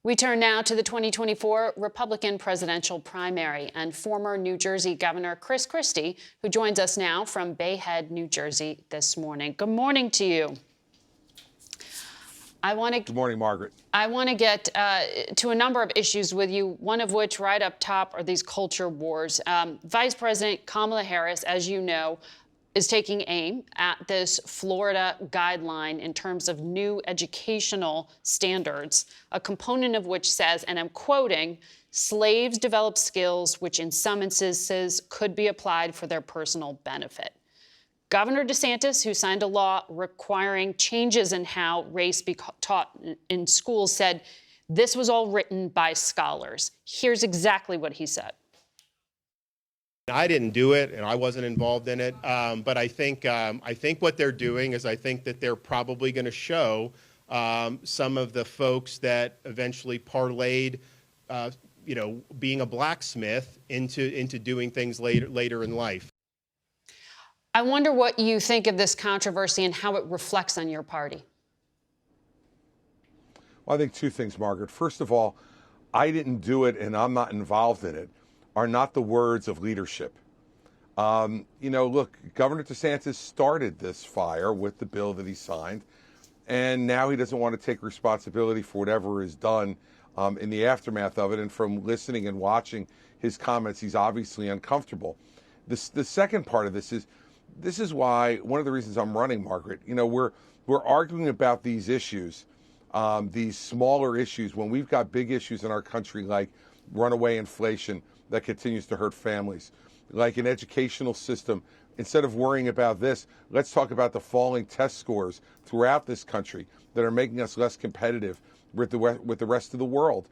We turn now to the 2024 Republican presidential primary and former New Jersey Governor Chris Christie, who joins us now from Bay Head, New Jersey this morning. Good morning to you. Good morning, Margaret. I want to get to a number of issues with you, one of which right up top are these culture wars. Vice President Kamala Harris, as you know, is taking aim at this Florida guideline in terms of new educational standards, a component of which says, and I'm quoting, slaves develop skills which in some instances could be applied for their personal benefit. Governor DeSantis, who signed a law requiring changes in how race be taught in schools, said this was all written by scholars. Here's exactly what he said. I didn't do it, and I wasn't involved in it. But I think what they're doing is I think that they're probably going to show some of the folks that eventually parlayed, being a blacksmith into doing things later in life. I wonder what you think of this controversy and how it reflects on your party. Well, I think two things, Margaret. First of all, I didn't do it and I'm not involved in it are not the words of leadership. Look, Governor DeSantis started this fire with the bill that he signed, and now he doesn't want to take responsibility for whatever is done in the aftermath of it. And from listening and watching his comments, he's obviously uncomfortable. The second part of this is why one of the reasons I'm running, Margaret. We're arguing about these issues, these smaller issues, when we've got big issues in our country like runaway inflation that continues to hurt families, like an educational system. Instead of worrying about this, let's talk about the falling test scores throughout this country that are making us less competitive with the rest of the world.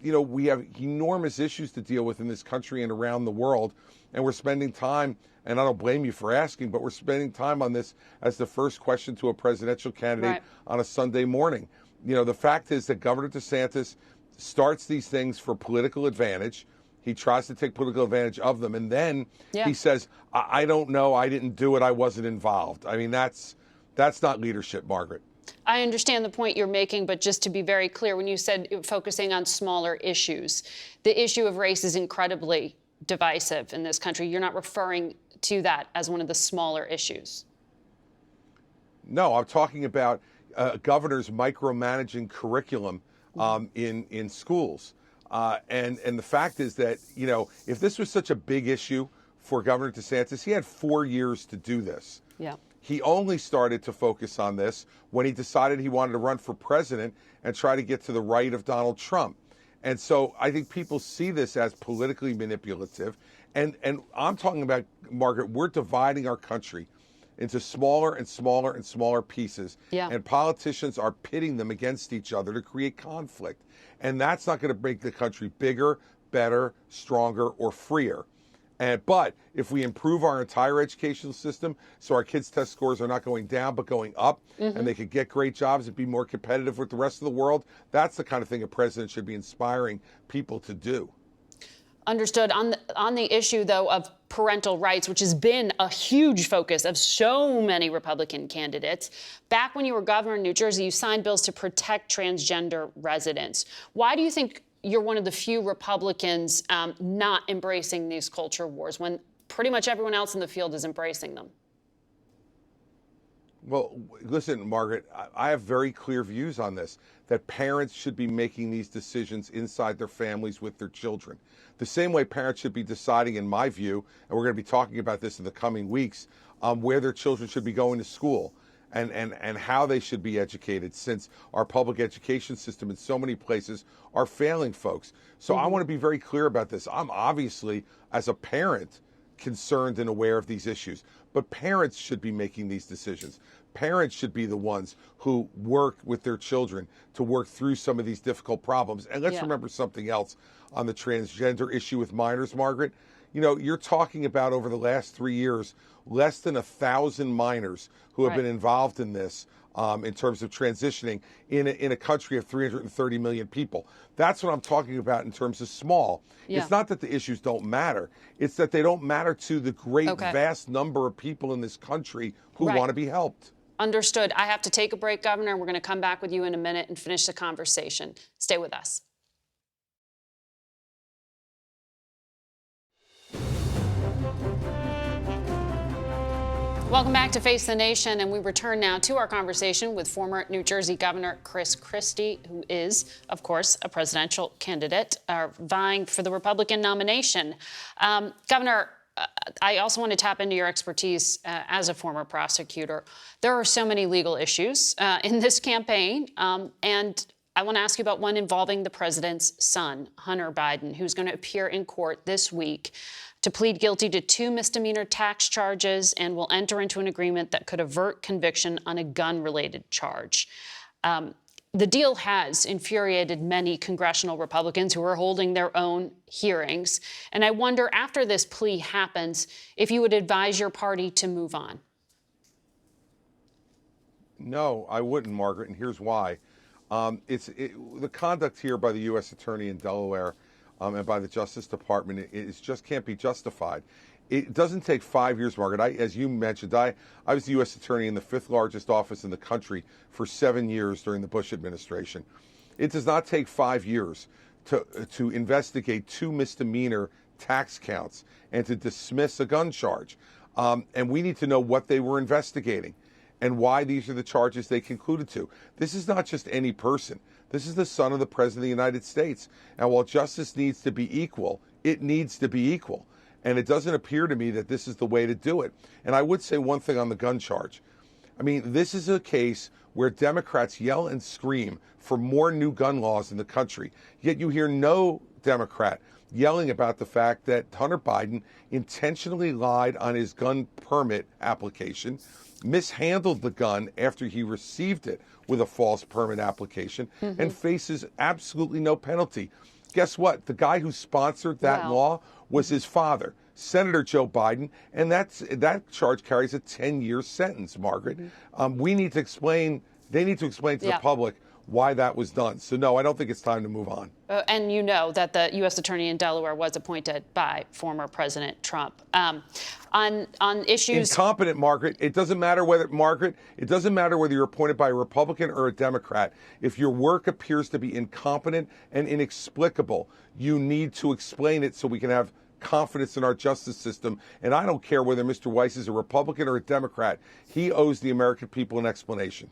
We have enormous issues to deal with in this country and around the world, and we're spending time, and I don't blame you for asking, but we're spending time on this as the first question to a presidential candidate on a Sunday morning. The fact is that Governor DeSantis starts these things for political advantage. He tries to take political advantage of them, and then he says, I don't know, I didn't do it, I wasn't involved. I mean, that's not leadership, Margaret. I understand the point you're making, but just to be very clear, when you said focusing on smaller issues, the issue of race is incredibly divisive in this country. You're not referring to that as one of the smaller issues. No, I'm talking about governors micromanaging curriculum in schools. And the fact is that, if this was such a big issue for Governor DeSantis, he had 4 years to do this. Yeah. He only started to focus on this when he decided he wanted to run for president and try to get to the right of Donald Trump. And so I think people see this as politically manipulative. And I'm talking about, Margaret, we're dividing our country into smaller and smaller and smaller pieces. Yeah. And politicians are pitting them against each other to create conflict. And that's not going to make the country bigger, better, stronger, or freer. But if we improve our entire educational system so our kids' test scores are not going down but going up, and they could get great jobs and be more competitive with the rest of the world, that's the kind of thing a president should be inspiring people to do. Understood. On the issue, though, of parental rights, which has been a huge focus of so many Republican candidates, back when you were governor in New Jersey, you signed bills to protect transgender residents. Why do you think you're one of the few Republicans not embracing these culture wars when pretty much everyone else in the field is embracing them? Well, listen, Margaret, I have very clear views on this, that parents should be making these decisions inside their families with their children. The same way parents should be deciding, in my view, and we're going to be talking about this in the coming weeks, where their children should be going to school and how they should be educated, since our public education system in so many places are failing folks. So I want to be very clear about this. I'm obviously, as a parent, concerned and aware of these issues, but parents should be making these decisions. Parents should be the ones who work with their children to work through some of these difficult problems. And let's remember something else on the transgender issue with minors, Margaret. You're talking about, over the last 3 years, less than 1,000 minors who have been involved in this in terms of transitioning in a country of 330 million people. That's what I'm talking about in terms of small. Yeah. It's not that the issues don't matter. It's that they don't matter to the great, vast number of people in this country who want to be helped. Understood. I have to take a break, Governor. We're going to come back with you in a minute and finish the conversation. Stay with us. Welcome back to Face the Nation, and we return now to our conversation with former New Jersey Governor Chris Christie, who is, of course, a presidential candidate vying for the Republican nomination. Governor, I also want to tap into your expertise as a former prosecutor. There are so many legal issues in this campaign, and I want to ask you about one involving the president's son, Hunter Biden, who's going to appear in court this week to plead guilty to 2 misdemeanor tax charges and will enter into an agreement that could avert conviction on a gun-related charge. The deal has infuriated many congressional Republicans who are holding their own hearings. And I wonder, after this plea happens, if you would advise your party to move on. No, I wouldn't, Margaret, and here's why. The conduct here by the U.S. Attorney in Delaware and by the Justice Department, it just can't be justified. It doesn't take 5 years, Margaret. As you mentioned, I was the U.S. Attorney in the 5th largest office in the country for 7 years during the Bush administration. It does not take 5 years to investigate 2 misdemeanor tax counts and to dismiss a gun charge. And we need to know what they were investigating and why these are the charges they concluded to. This is not just any person. This is the son of the President of the United States. And while justice needs to be equal, it needs to be equal. And it doesn't appear to me that this is the way to do it. And I would say one thing on the gun charge. I mean, this is a case where Democrats yell and scream for more new gun laws in the country. Yet you hear no Democrat yelling about the fact that Hunter Biden intentionally lied on his gun permit application, mishandled the gun after he received it with a false permit application, and faces absolutely no penalty. Guess what? The guy who sponsored that law was his father, Senator Joe Biden, and that charge carries a 10-year sentence, Margaret. We need to explain, they need to explain to the public why that was done. So no, I don't think it's time to move on. And you know that the U.S. Attorney in Delaware was appointed by former President Trump. On issues... Incompetent, Margaret. It doesn't matter whether, Margaret, it doesn't matter whether you're appointed by a Republican or a Democrat. If your work appears to be incompetent and inexplicable, you need to explain it so we can have confidence in our justice system. And I don't care whether Mr. Weiss is a Republican or a Democrat. He owes the American people an explanation.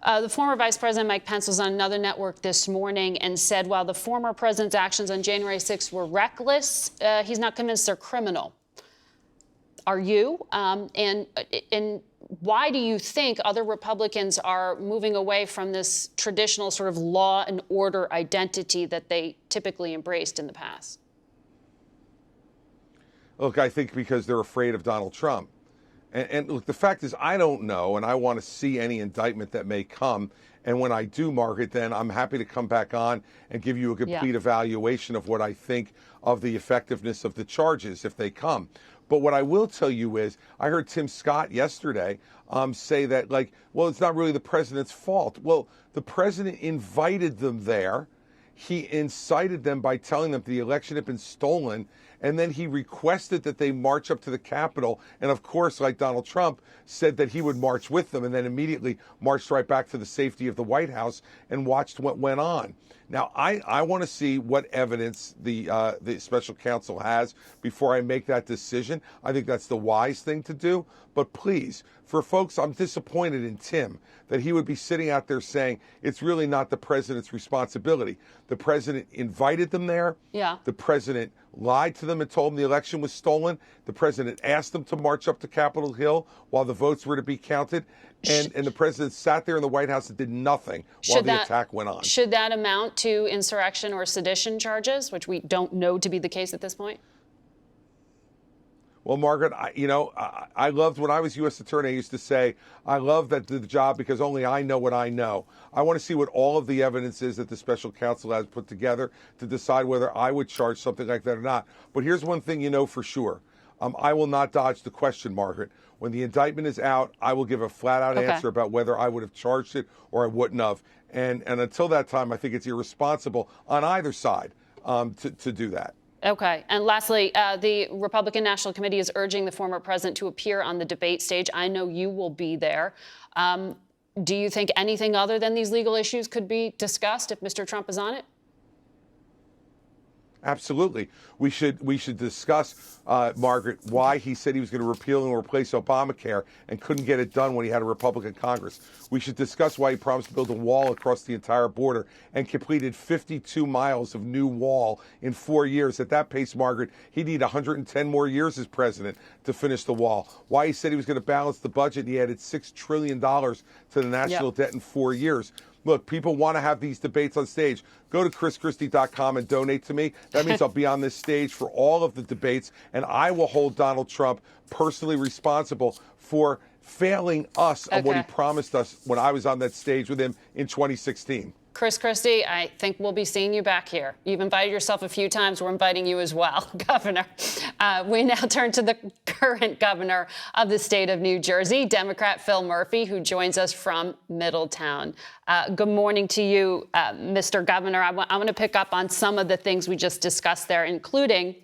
The former Vice President Mike Pence was on another network this morning and said while the former president's actions on January 6th were reckless, he's not convinced they're criminal. Are you? And why do you think other Republicans are moving away from this traditional sort of law and order identity that they typically embraced in the past? Look, I think because they're afraid of Donald Trump. And look, the fact is, I don't know, and I want to see any indictment that may come. And when I do, Margaret, then I'm happy to come back on and give you a complete evaluation of what I think of the effectiveness of the charges if they come. But what I will tell you is, I heard Tim Scott yesterday say that, like, well, it's not really the president's fault. Well, the president invited them there. He incited them by telling them the election had been stolen. And then he requested that they march up to the Capitol. And of course, like Donald Trump, said that he would march with them and then immediately marched right back to the safety of the White House and watched what went on. Now, I want to see what evidence the special counsel has before I make that decision. I think that's the wise thing to do. But please, for folks, I'm disappointed in Tim that he would be sitting out there saying it's really not the president's responsibility. The president invited them there. Yeah. The president lied to them and told them the election was stolen. The president asked them to march up to Capitol Hill while the votes were to be counted. And the president sat there in the White House and did nothing while the attack went on. Should that amount to insurrection or sedition charges, which we don't know to be the case at this point? Well, Margaret, I loved when I was U.S. Attorney, I used to say, I love the job because only I know what I know. I want to see what all of the evidence is that the special counsel has put together to decide whether I would charge something like that or not. But here's one thing you know for sure. I will not dodge the question, Margaret. When the indictment is out, I will give a flat-out answer about whether I would have charged it or I wouldn't have. And until that time, I think it's irresponsible on either side to do that. Okay. And lastly, the Republican National Committee is urging the former president to appear on the debate stage. I know you will be there. Do you think anything other than these legal issues could be discussed if Mr. Trump is on it? Absolutely. We should discuss, Margaret, why he said he was going to repeal and replace Obamacare and couldn't get it done when he had a Republican Congress. We should discuss why he promised to build a wall across the entire border and completed 52 miles of new wall in 4 years. At that pace, Margaret, he'd need 110 more years as president to finish the wall. Why he said he was going to balance the budget and he added $6 trillion to the national debt in 4 years. Look, people want to have these debates on stage. Go to chrischristie.com and donate to me. That means I'll be on this stage for all of the debates, and I will hold Donald Trump personally responsible for failing us on what he promised us when I was on that stage with him in 2016. Chris Christie, I think we'll be seeing you back here. You've invited yourself a few times. We're inviting you as well, Governor. We now turn to the current governor of the state of New Jersey, Democrat Phil Murphy, who joins us from Middletown. Good morning to you, Mr. Governor. I want to pick up on some of the things we just discussed there, including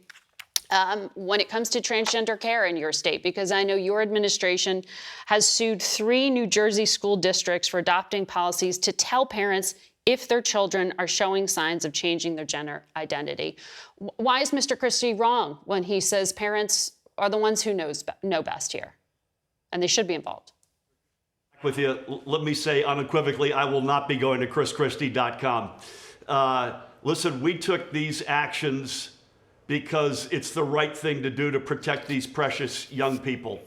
when it comes to transgender care in your state, because I know your administration has sued 3 New Jersey school districts for adopting policies to tell parents if their children are showing signs of changing their gender identity. Why is Mr. Christie wrong when he says parents are the ones who know best here, and they should be involved? With you, let me say unequivocally, I will not be going to chrischristie.com. Listen, we took these actions because it's the right thing to do to protect these precious young people.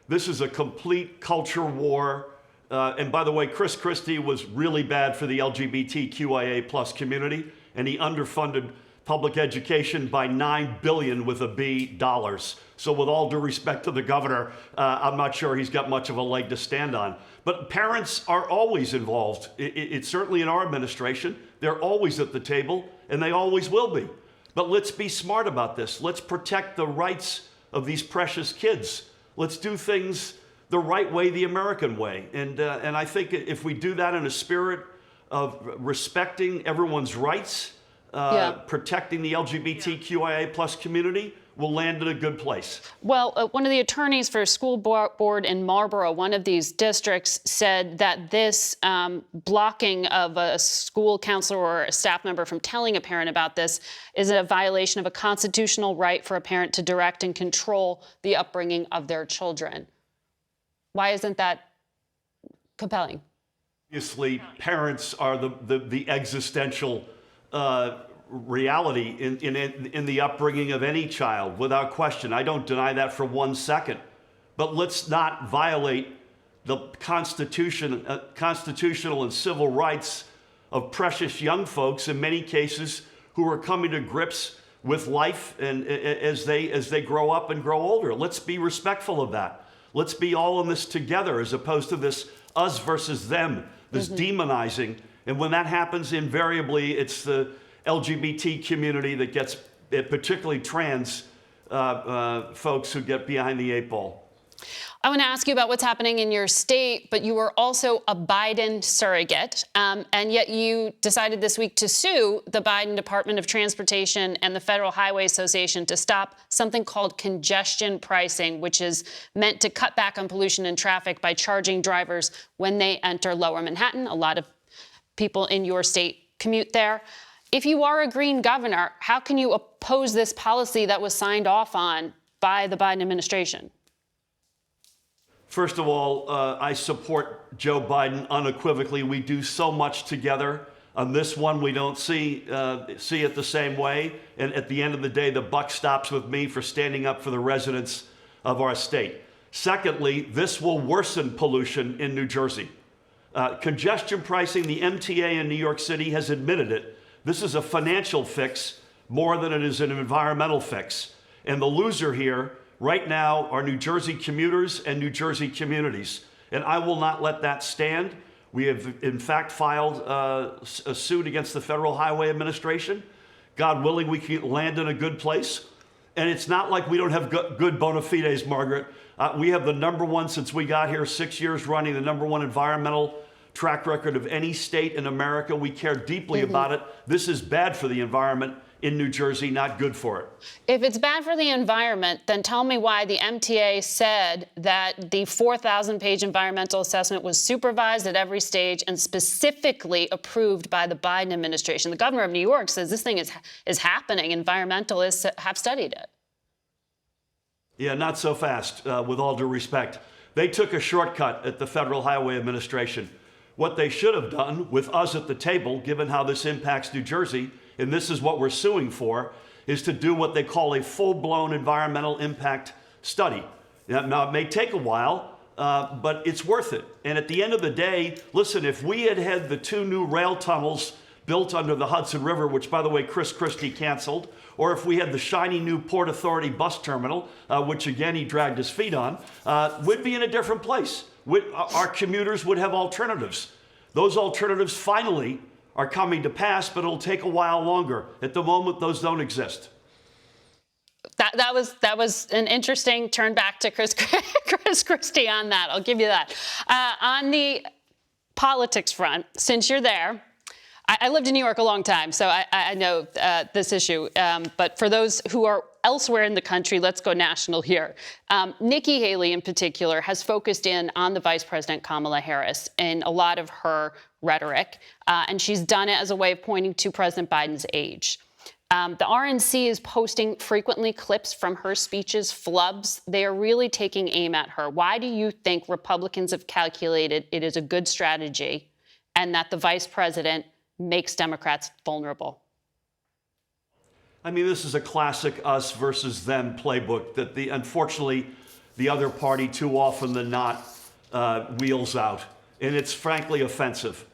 This is a complete culture war. And by the way, Chris Christie was really bad for the LGBTQIA plus community, and he underfunded public education by $9 billion with a B dollars. So with all due respect to the governor, I'm not sure he's got much of a leg to stand on. But parents are always involved. It's certainly in our administration. They're always at the table, and they always will be. But let's be smart about this. Let's protect the rights of these precious kids. Let's do things the right way, the American way. And I think if we do that in a spirit of respecting everyone's rights, protecting the LGBTQIA plus community, we'll land in a good place. Well, one of the attorneys for a school board in Marlboro, one of these districts, said that this blocking of a school counselor or a staff member from telling a parent about this is a violation of a constitutional right for a parent to direct and control the upbringing of their children. Why isn't that compelling? Obviously, parents are the existential reality in the upbringing of any child, without question. I don't deny that for 1 second. But let's not violate the constitutional and civil rights of precious young folks, in many cases, who are coming to grips with life and as they grow up and grow older. Let's be respectful of that. Let's be all in this together, as opposed to this us versus them, this demonizing. And when that happens, invariably, it's the LGBT community that gets, particularly trans folks, who get behind the 8 ball. I want to ask you about what's happening in your state, but you are also a Biden surrogate, and yet you decided this week to sue the Biden Department of Transportation and the Federal Highway Association to stop something called congestion pricing, which is meant to cut back on pollution and traffic by charging drivers when they enter Lower Manhattan. A lot of people in your state commute there. If you are a green governor, how can you oppose this policy that was signed off on by the Biden administration? First of all, I support Joe Biden unequivocally. We do so much together. On this one, we don't see it the same way. And at the end of the day, the buck stops with me for standing up for the residents of our state. Secondly, this will worsen pollution in New Jersey. Congestion pricing, the MTA in New York City has admitted it. This is a financial fix more than it is an environmental fix. And the loser here right now are New Jersey commuters and New Jersey communities. And I will not let that stand. We have, in fact, filed a suit against the Federal Highway Administration. God willing, we can land in a good place. And it's not like we don't have good bona fides, Margaret. We have the #1, since we got here 6 years running, the #1 environmental track record of any state in America. We care deeply about it. This is bad for the environment. in New Jersey, not good for it. If it's bad for the environment, then tell me why the MTA said that the 4,000-page environmental assessment was supervised at every stage and specifically approved by the Biden administration. The governor of New York says this thing is happening. Environmentalists have studied it. Yeah, not so fast, with all due respect. They took a shortcut at the Federal Highway Administration. What they should have done with us at the table, given how this impacts New Jersey, and this is what we're suing for, is to do what they call a full-blown environmental impact study. Now, it may take a while, but it's worth it. And at the end of the day, listen, if we had had the 2 new rail tunnels built under the Hudson River, which, by the way, Chris Christie canceled, or if we had the shiny new Port Authority bus terminal, which, again, he dragged his feet on, we'd be in a different place. Our commuters would have alternatives. Those alternatives finally are coming to pass, but it'll take a while longer. At the moment, those don't exist. That was an interesting turn back to Chris Christie on that. I'll give you that. On the politics front, since you're there, I lived in New York a long time, so I know this issue. But for those who are elsewhere in the country, let's go national here. Nikki Haley, in particular, has focused in on the Vice President Kamala Harris in a lot of her rhetoric, and she's done it as a way of pointing to President Biden's age. The RNC is posting frequently clips from her speeches, flubs. They are really taking aim at her. Why do you think Republicans have calculated it is a good strategy and that the vice president makes Democrats vulnerable? I mean, this is a classic us versus them playbook that unfortunately the other party too often than not wheels out. And it's frankly offensive.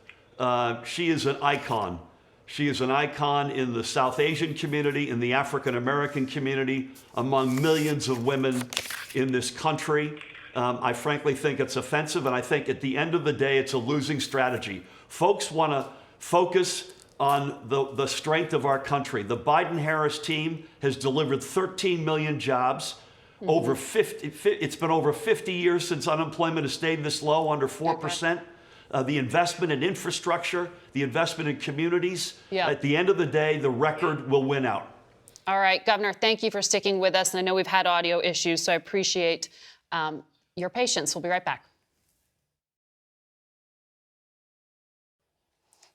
She is an icon. She is an icon in the South Asian community, in the African American community, among millions of women in this country. I frankly think it's offensive, and I think at the end of the day, it's a losing strategy. Folks want to focus on the strength of our country. The Biden-Harris team has delivered 13 million jobs. It's been over 50 years since unemployment has stayed this low, under 4%. The investment in infrastructure, the investment in communities. Yeah. At the end of the day, the record will win out. All right, Governor, thank you for sticking with us. And I know we've had audio issues, so I appreciate your patience. We'll be right back.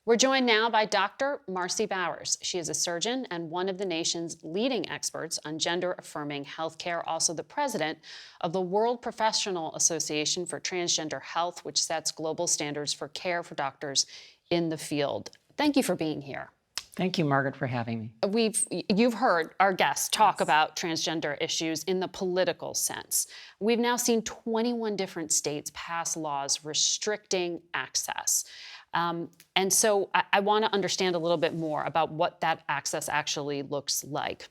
We're joined now by Dr. Marci Bowers. She is a surgeon and one of the nation's leading experts on gender-affirming healthcare, also the president of the World Professional Association for Transgender Health, which sets global standards for care for doctors in the field. Thank you for being here. Thank you, Margaret, for having me. You've heard our guests talk about transgender issues in the political sense. We've now seen 21 different states pass laws restricting access. And so I want to understand a little bit more about what that access actually looks like.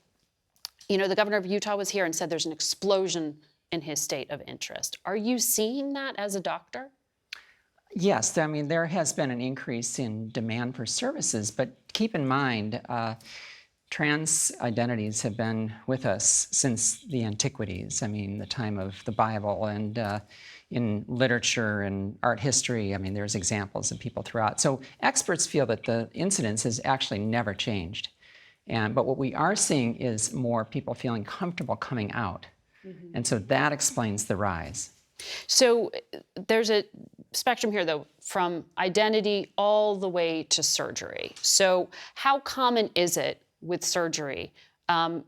You know, the governor of Utah was here and said there's an explosion in his state of interest. Are you seeing that as a doctor? Yes, I mean, there has been an increase in demand for services, but keep in mind, trans identities have been with us since the antiquities. I mean, the time of the Bible, and in literature and art history, I mean, there's examples of people throughout. So experts feel that the incidence has actually never changed. But what we are seeing is more people feeling comfortable coming out. Mm-hmm. And so that explains the rise. So there's a spectrum here, though, from identity all the way to surgery. So how common is it with surgery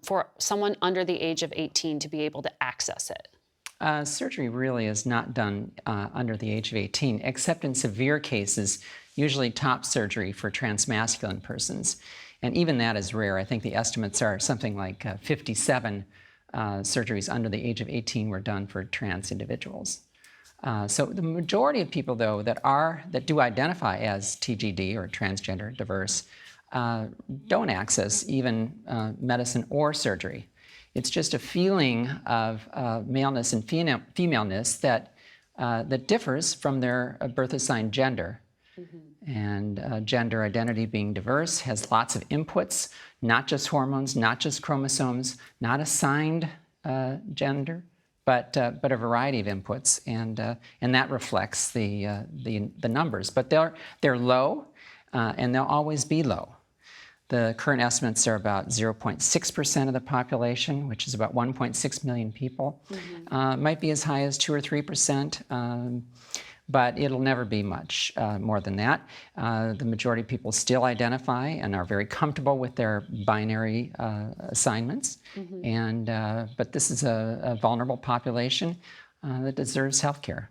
for someone under the age of 18 to be able to access it? Surgery really is not done under the age of 18, except in severe cases, usually top surgery for transmasculine persons. And even that is rare. I think the estimates are something like 57 surgeries under the age of 18 were done for trans individuals. So the majority of people, though, that do identify as TGD or transgender diverse don't access even medicine or surgery. It's just a feeling of maleness and femaleness that differs from their birth assigned gender. Mm-hmm. And gender identity being diverse has lots of inputs, not just hormones, not just chromosomes, not assigned gender, but a variety of inputs, and that reflects the numbers. But they're low, and they'll always be low. The current estimates are about 0.6% of the population, which is about 1.6 million people. Might be as high as 2 or 3%, but it'll never be much more than that. The majority of people still identify and are very comfortable with their binary assignments, but this is a vulnerable population that deserves health care.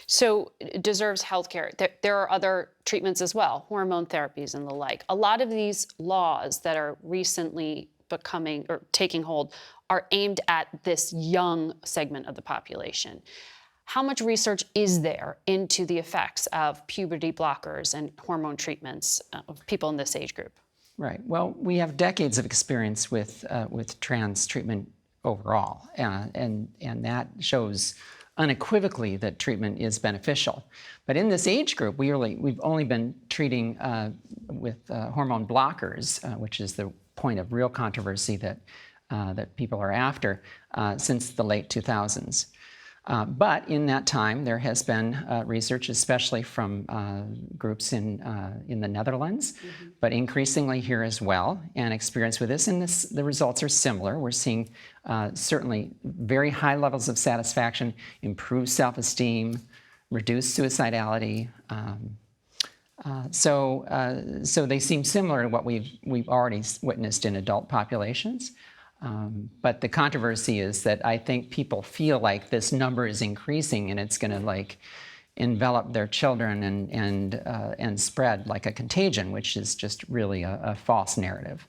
So it deserves health care. There are other treatments as well, hormone therapies and the like. A lot of these laws that are recently becoming or taking hold are aimed at this young segment of the population. How much research is there into the effects of puberty blockers and hormone treatments of people in this age group? Right. Well, we have decades of experience with trans treatment overall, and that shows unequivocally that treatment is beneficial. But in this age group, we've only been treating with hormone blockers, which is the point of real controversy that people are after, since the late 2000s. But in that time, there has been research, especially from groups in the Netherlands, but increasingly here as well, and experience with this. And the results are similar. We're seeing certainly very high levels of satisfaction, improved self-esteem, reduced suicidality. So they seem similar to what we've already witnessed in adult populations. But the controversy is that I think people feel like this number is increasing and it's going to envelop their children and spread like a contagion, which is just really a false narrative.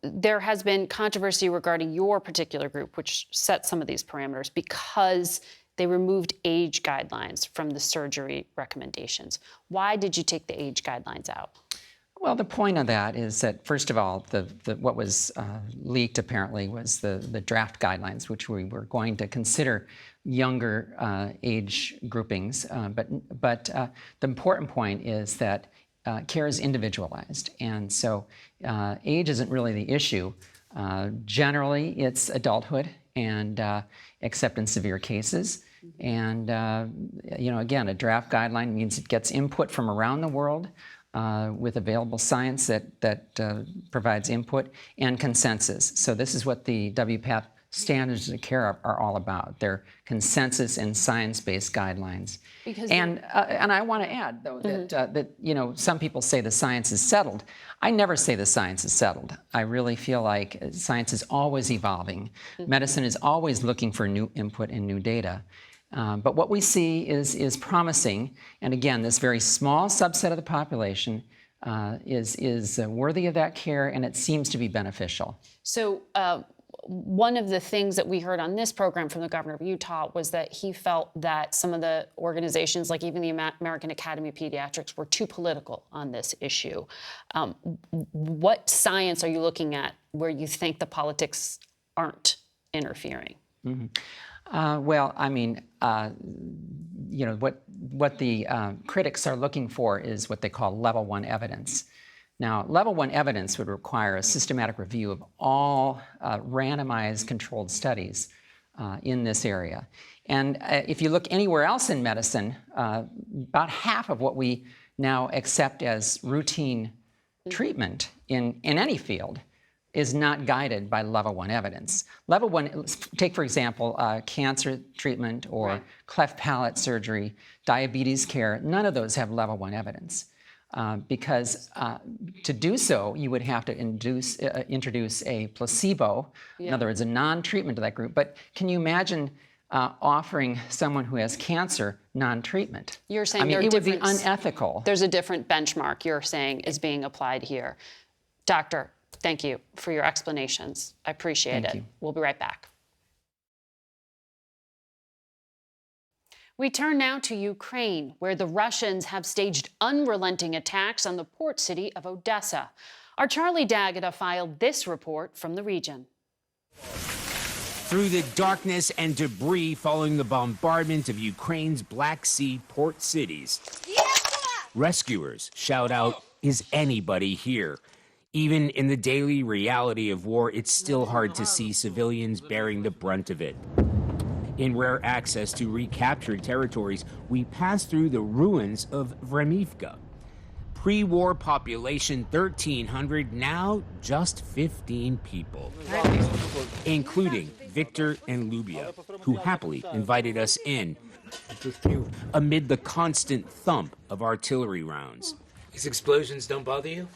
There has been controversy regarding your particular group, which set some of these parameters because they removed age guidelines from the surgery recommendations. Why did you take the age guidelines out? Well, the point of that is that, first of all, what was leaked apparently was the draft guidelines, which we were going to consider younger age groupings. But the important point is that care is individualized, and so age isn't really the issue. Generally, it's adulthood, and except in severe cases. And again, a draft guideline means it gets input from around the world. With available science that provides input and consensus. So this is what the WPATH standards of care are all about. They're consensus and science-based guidelines. And I want to add, though, that some people say the science is settled. I never say the science is settled. I really feel like science is always evolving. Medicine is always looking for new input and new data. But what we see is promising, and again, this very small subset of the population is worthy of that care, and it seems to be beneficial. So one of the things that we heard on this program from the governor of Utah was that he felt that some of the organizations, like even the American Academy of Pediatrics, were too political on this issue. What science are you looking at where you think the politics aren't interfering? Well, I mean, what the critics are looking for is what they call level 1 evidence. Now, level 1 evidence would require a systematic review of all randomized controlled studies in this area. And if you look anywhere else in medicine, about half of what we now accept as routine treatment in any field is not guided by level 1 evidence. Level 1, take for example, cancer treatment or cleft palate surgery, diabetes care, none of those have level 1 evidence. Because to do so, you would have to introduce a placebo, in other words, a non-treatment to that group. But can you imagine offering someone who has cancer non-treatment? You're saying it would be unethical. There's a different benchmark you're saying is being applied here. Doctor, thank you for your explanations. I appreciate it. Thank you. We'll be right back. We turn now to Ukraine, where the Russians have staged unrelenting attacks on the port city of Odessa. Our Charlie D'Agata filed this report from the region. Through the darkness and debris following the bombardment of Ukraine's Black Sea port cities, rescuers shout out, "Is anybody here?" Even in the daily reality of war, it's still hard to see civilians bearing the brunt of it. In rare access to recaptured territories, we pass through the ruins of Vremivka. Pre-war population 1,300, now just 15 people, including Victor and Lubia, who happily invited us in amid the constant thump of artillery rounds. These explosions don't bother you?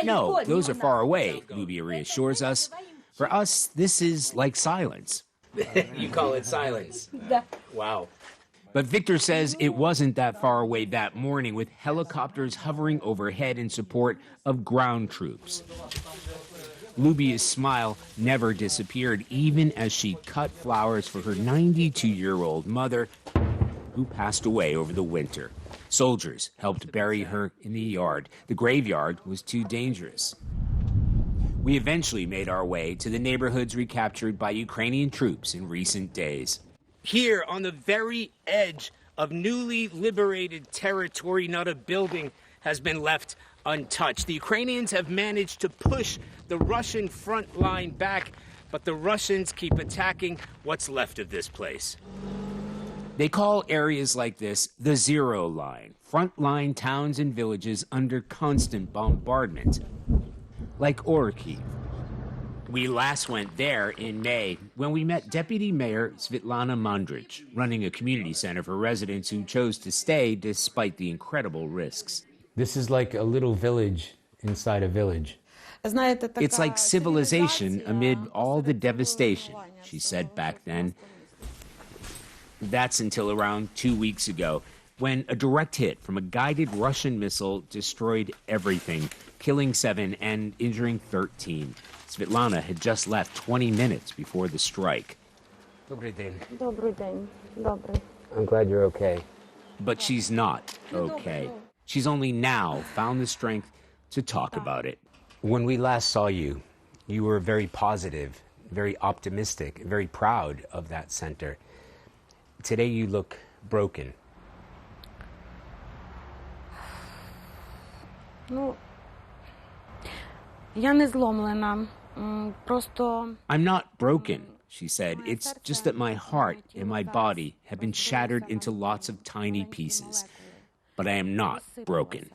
No, those are far away, Lubia reassures us. For us, this is like silence. You call it silence. Wow. But Victor says it wasn't that far away that morning, with helicopters hovering overhead in support of ground troops. Lubia's smile never disappeared, even as she cut flowers for her 92-year-old mother, who passed away over the winter. Soldiers helped bury her in the yard. The graveyard was too dangerous. We eventually made our way to the neighborhoods recaptured by Ukrainian troops in recent days. Here, on the very edge of newly liberated territory, not a building has been left untouched. The Ukrainians have managed to push the Russian front line back, but the Russians keep attacking what's left of this place. They call areas like this the zero line, frontline towns and villages under constant bombardment, like Orkiv. We last went there in May when we met Deputy Mayor Svetlana Mandrich, running a community center for residents who chose to stay despite the incredible risks. This is like a little village inside a village. It's like civilization amid all the devastation, she said back then. That's until around 2 weeks ago, when a direct hit from a guided Russian missile destroyed everything, killing 7 and injuring 13. Svetlana had just left 20 minutes before the strike. Добрий день. Добрий день. Добрий. I'm glad you're okay. But she's not okay. She's only now found the strength to talk about it. When we last saw you, you were very positive, very optimistic, very proud of that center. Today you look broken. Ну, я не зломлена. Просто I'm not broken, she said. It's just that my heart and my body have been shattered into lots of tiny pieces. But I am not broken.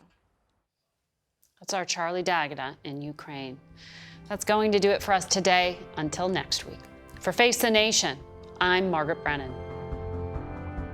That's our Charlie D'Agata in Ukraine. That's going to do it for us today. Until next week. For Face the Nation, I'm Margaret Brennan.